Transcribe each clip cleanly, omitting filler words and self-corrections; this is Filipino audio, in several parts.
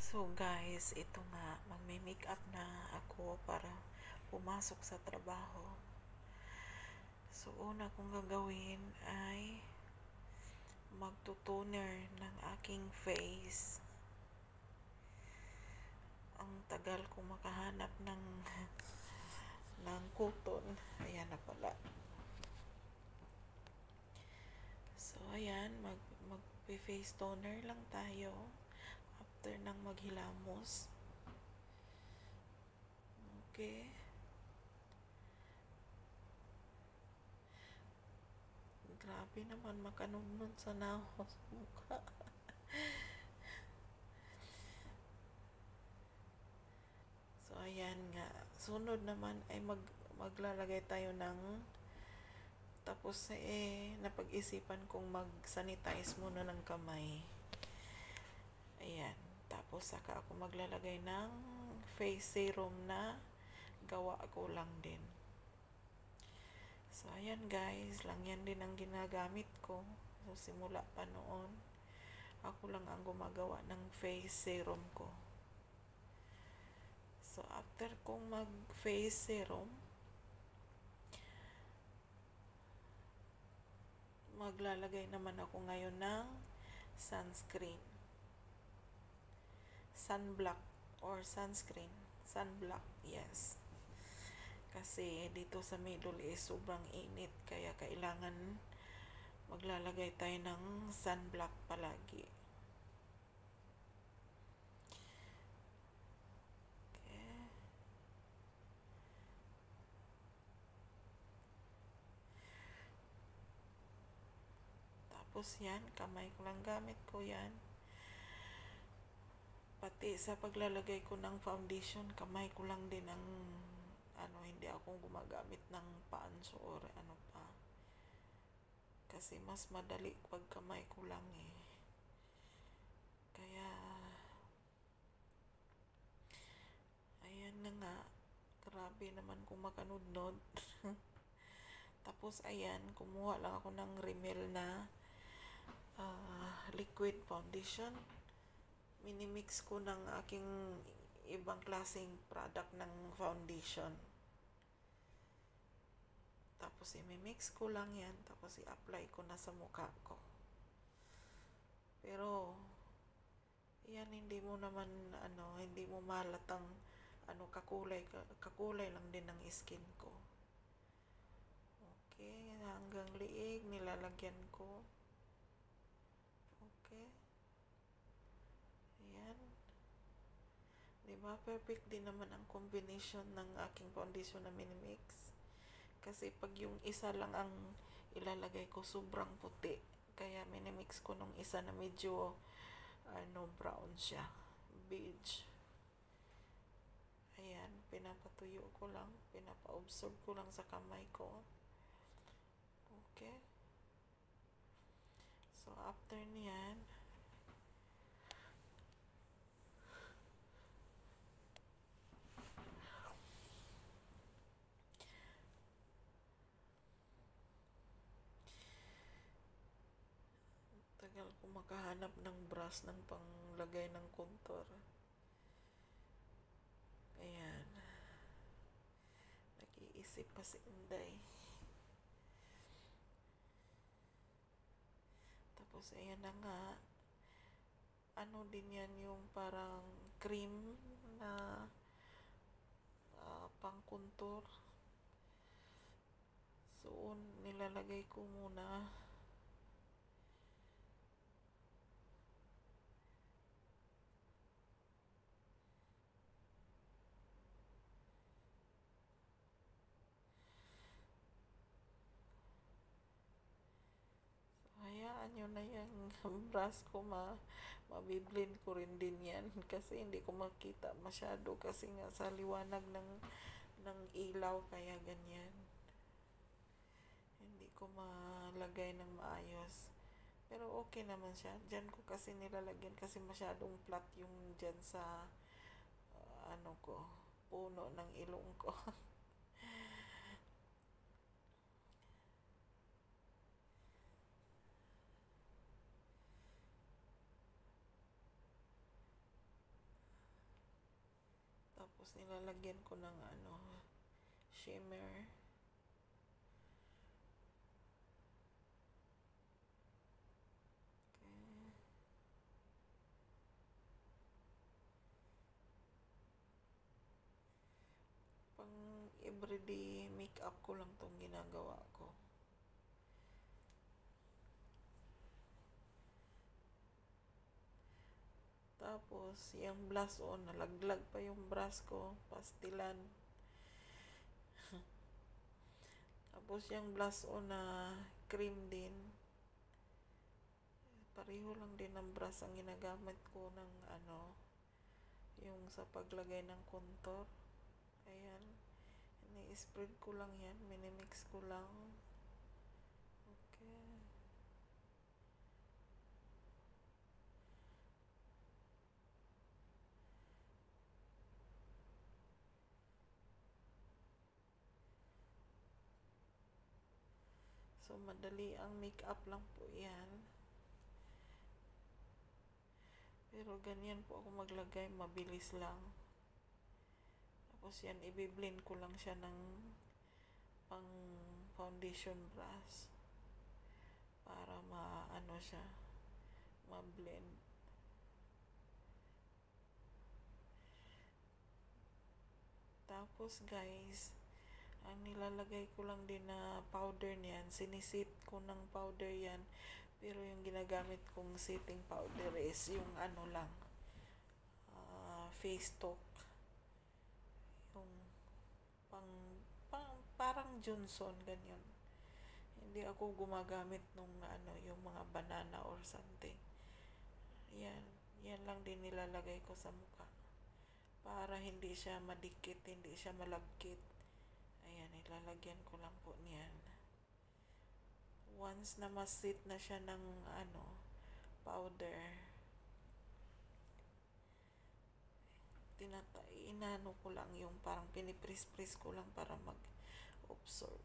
So guys, ito nga, magme-makeup na ako para pumasok sa trabaho. So una kong gagawin ay magtutoner ng aking face. Ang tagal kong makahanap ng cotton. Ayan na pala. So ayan, mag-face toner lang tayo after ng maghilamos. Okay. Grabe naman makanunod sa naho sa mukha. So ayan nga. Sunod naman ay maglalagay tayo ng tapos napag-isipan kong mag-sanitize muna ng kamay. Ayan. Tapos saka ako maglalagay ng face serum na gawa ko lang din. So ayan guys, lang yan din ang ginagamit ko. So simula pa noon, ako lang ang gumagawa ng face serum ko. So after kong mag-face serum, maglalagay naman ako ngayon ng sunscreen. Sunblock or sunscreen. Sunblock, yes. Kasi dito sa Middle East sobrang init, kaya kailangan maglalagay tayo ng sunblock palagi. Okay. Tapos yan, kamay ko lang gamit ko yan. Pati sa paglalagay ko ng foundation, kamay ko lang din ang hindi ako gumagamit ng pans or ano pa. Kasi mas madali pag kamay ko lang eh. Kaya, ayan na nga. Grabe naman kung makanudnod. Tapos ayan, kumuha lang ako ng Rimmel na liquid foundation. Minimix ko ng aking ibang klaseng product ng foundation. Tapos i-mix ko lang yan, tapos i-apply ko na sa mukha ko. Pero yan, hindi mo naman hindi mo mahalatang kakulay lang din ng skin ko. Okay, hanggang liig nilalagyan ko. Okay. Ayan. Diba? Perfect din naman ang combination ng aking foundation na minimix. Kasi pag yung isa lang ang ilalagay ko, sobrang puti. Kaya minimix ko nung isa na medyo brown siya. Beige. Ayan, pinapatuyo ko lang. Pinapa-absorb ko lang sa kamay ko. Okay. So, after niyan, tagal ko makahanap ng brush ng panglagay ng contour. Ayan. Nag-iisip pa si Inday. Tapos ayan na nga. Ano din yan yung parang cream na pang contour. So, nilalagay ko muna. Hayaan nyo na yung brush ko, mabiblend ko rin din yan kasi hindi ko makita masyado kasi nga sa liwanag ng ilaw, kaya ganyan hindi ko malagay ng maayos, pero okay naman siya. Dyan ko kasi nilalagyan kasi masyadong flat yung dyan sa puno ng ilong ko. Tapos nilalagyan ko ng shimmer. Okay. Pang everyday makeup ko lang tong ginagawa ko. Tapos, yung blush on, nalaglag pa yung brush ko, pastilan. Tapos, yung blush on na cream din. Pareho lang din ng brush ang ginagamit ko ng yung sa paglagay ng contour. Ayan. Ini-spread ko lang yan, minimix ko lang. Okay. So, madali ang makeup lang po yan. Pero ganyan po ako maglagay, mabilis lang. Tapos yan, i-blend ko lang siya ng pang foundation brush. Para siya, ma-blend. Tapos guys, ang nilalagay ko lang din na powder niyan, sinisit ko ng powder yan. Pero yung ginagamit kong setting powder is yung lang, face talk. Yung parang Johnson, ganyan. Hindi ako gumagamit nung yung mga banana or something. Yan lang din nilalagay ko sa mukha. Para hindi siya madikit, hindi siya malagkit. Ayan, ilalagyan ko lang po niyan. Once na masit na siya ng powder, inano ko lang yung parang pinipris-pris ko lang para mag-absorb.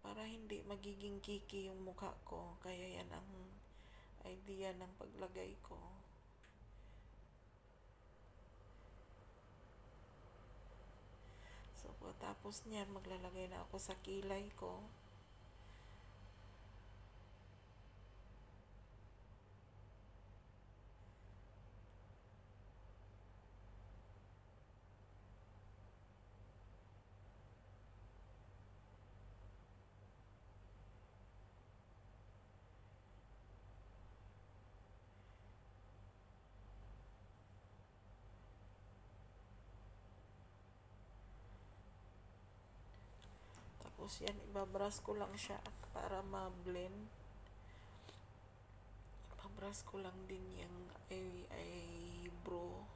Para hindi magiging kiki yung mukha ko. Kaya yan ang idea ng paglagay ko. So, tapos niyan, maglalagay na ako sa kilay ko. Tapos yan, ibabrush ko lang siya para ma-blend. Ibabrush ko lang din yung eyebrow.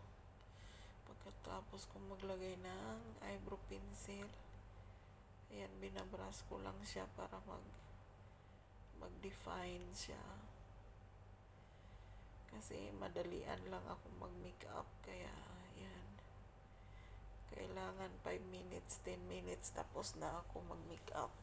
Pagkatapos kong maglagay ng eyebrow pencil, ayan, binabrush ko lang siya para mag-define siya. Kasi madalian lang ako mag-makeup, kaya ayan. Kailangan 5 minutes, 10 minutes, tapos na ako mag-makeup.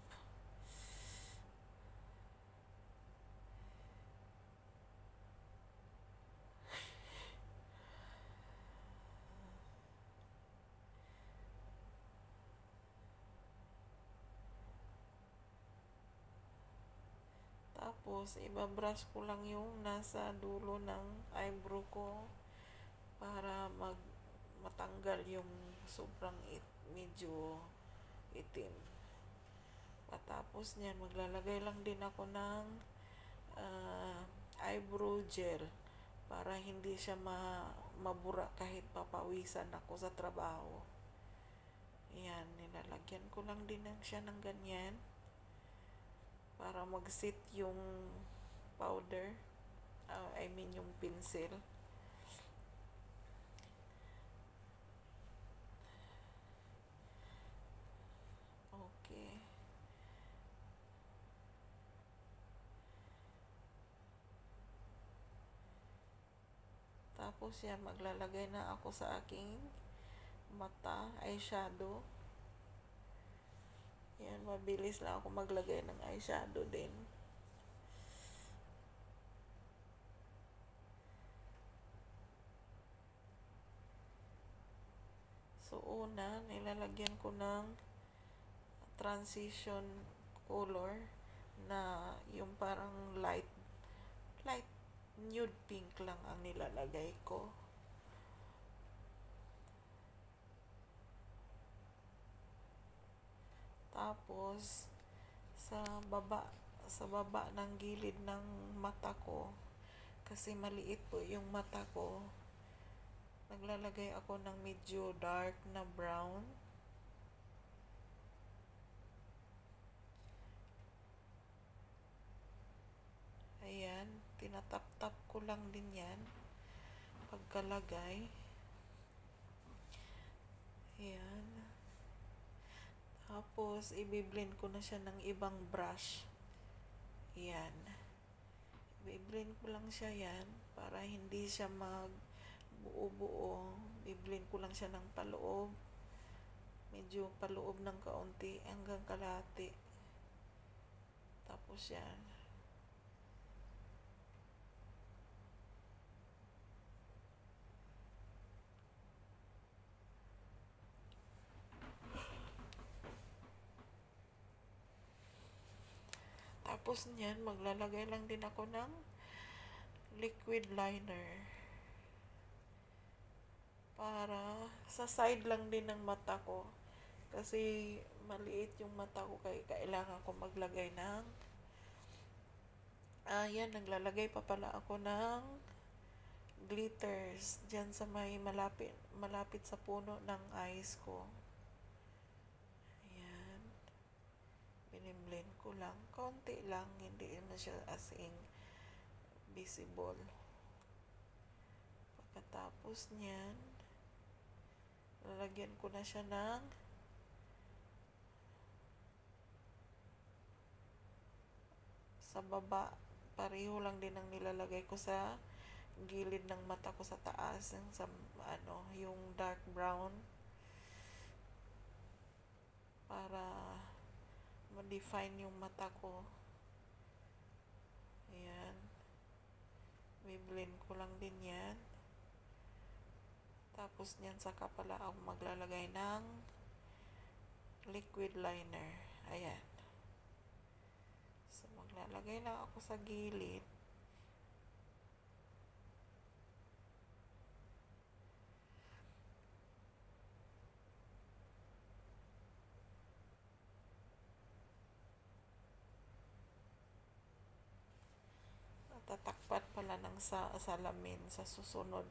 Tapos, ibabrush ko lang yung nasa dulo ng eyebrow ko para matanggal yung sobrang medyo itim. Patapos niyan, maglalagay lang din ako ng eyebrow gel para hindi siya mabura kahit papawisan ako sa trabaho. Ayan, nilalagyan ko lang din siya ng ganyan para mag-set yung powder, yung pencil. Okay. Tapos yan, maglalagay na ako sa aking mata, eyeshadow. Yan, mabilis lang ako maglagay ng eyeshadow din. So, una, nilalagyan ko ng transition color na yung parang light nude pink lang ang nilalagay ko. Tapos, sa baba ng gilid ng mata ko, kasi maliit po yung mata ko, naglalagay ako ng medyo dark na brown. Ayan, tinatap-tap ko lang din yan pagkalagay. Ayan. Tapos, i-blend ko na siya ng ibang brush. Ayan. I-blend ko lang siya yan para hindi siya magbuo-buo. I-blend ko lang siya ng paloob. Medyo paloob ng kaunti hanggang kalahati. Tapos yan. Tapos niyan, maglalagay lang din ako ng liquid liner. Para sa side lang din ng mata ko. Kasi maliit yung mata ko kaya kailangan ko maglagay ng yan, naglalagay pa pala ako ng glitters dyan sa may malapit sa puno ng eyes ko. Ayan. Biniblend ko lang. Konti lang. Hindi na siya as in visible. Pagkatapos niyan, lalagyan ko na siya ng sa baba. Pareho lang din ang nilalagay ko sa gilid ng mata ko sa taas, yung sa yung dark brown, para ma-define yung mata ko. Ayan. May-blend ko lang din yan. Tapos niyan, saka pala ako maglalagay ng liquid liner. Ayan. So, maglalagay lang ako sa gilid. Tatakpan pala ng salamin sa susunod.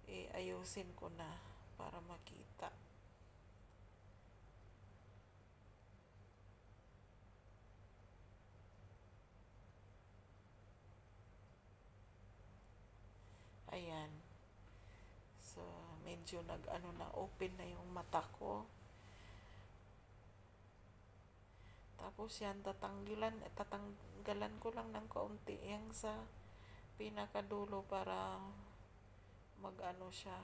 Ayusin ko na para makita. Ayan. So, medyo open na yung mata ko. Tapos yan, tatanggalan ko lang ng kaunti yung sa pinakadulo para siya,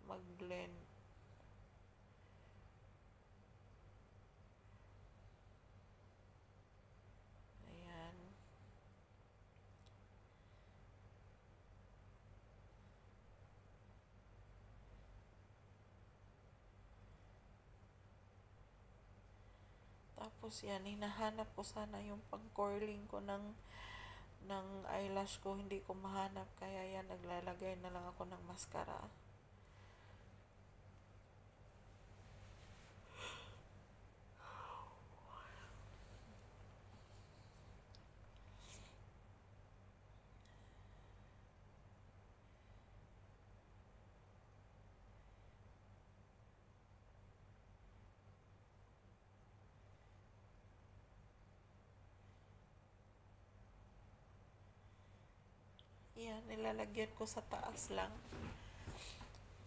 mag-blend. Ayan. Tapos yan, hinahanap ko sana yung pang-curling ko ng eyelash ko, hindi ko mahanap, kaya yan, naglalagay na lang ako ng mascara. Yan, nilalagyan ko sa taas lang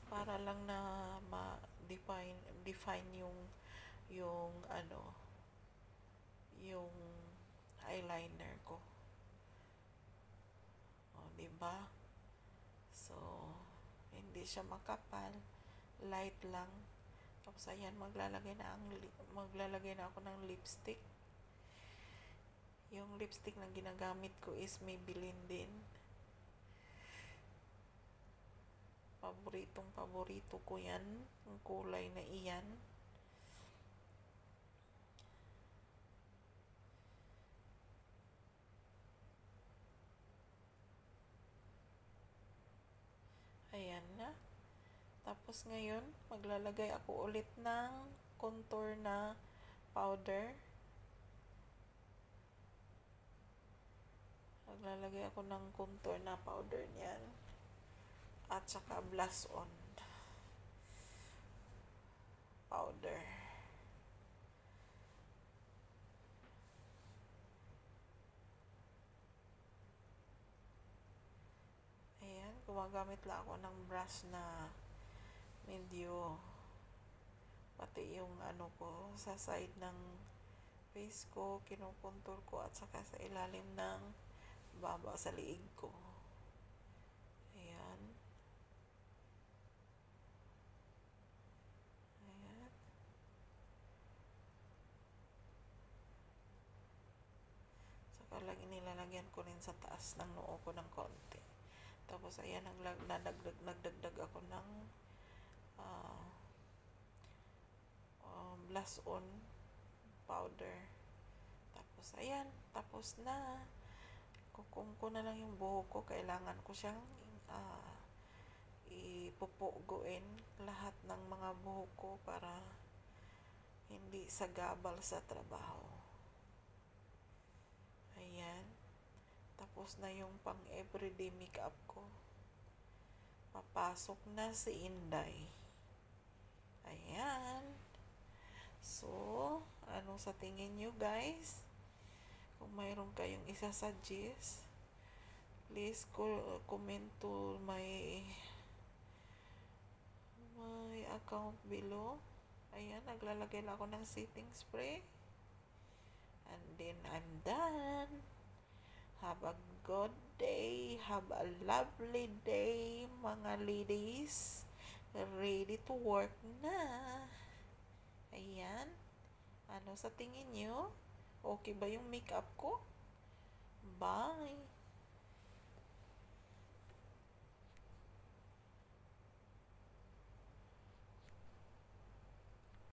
para lang na define yung yung eyeliner ko. O, diba? So, hindi siya makapal, light lang. Tapos ayan, maglalagay na ako ng lipstick. Yung lipstick na ginagamit ko is Maybelline din. Paborito ko yan. Ang kulay na iyan. Ayan na. Tapos ngayon, maglalagay ako ulit ng contour na powder. Maglalagay ako ng contour na powder niyan. At saka blush on powder. Ayan, gumagamit lang ako ng brush na medyo pati yung ano ko sa side ng face ko, kinukontour ko at saka sa ilalim ng baba sa liig ko. Ayan. Ayan. Saka lagi nilalagyan ko rin sa taas ng noo ko ng konti. Tapos ayan, nagdagdag ako ng blush on powder. Tapos ayan, tapos na. Kukum ko na lang yung buhok ko. Kailangan ko siyang ipupuguin lahat ng mga buhok ko para hindi sagabal sa trabaho. Ayan. Tapos na yung pang everyday makeup ko. Papasok na si Inday. Ayan. So, ano sa tingin nyo guys? Kung mayroon kayong isa-suggest, please comment to my account below. Ayan, naglalagay lang ako ng setting spray. And then, I'm done. Have a good day. Have a lovely day, mga ladies. Ready to work na. Ayan. Ano sa tingin nyo? Okay ba yung makeup ko? Bye!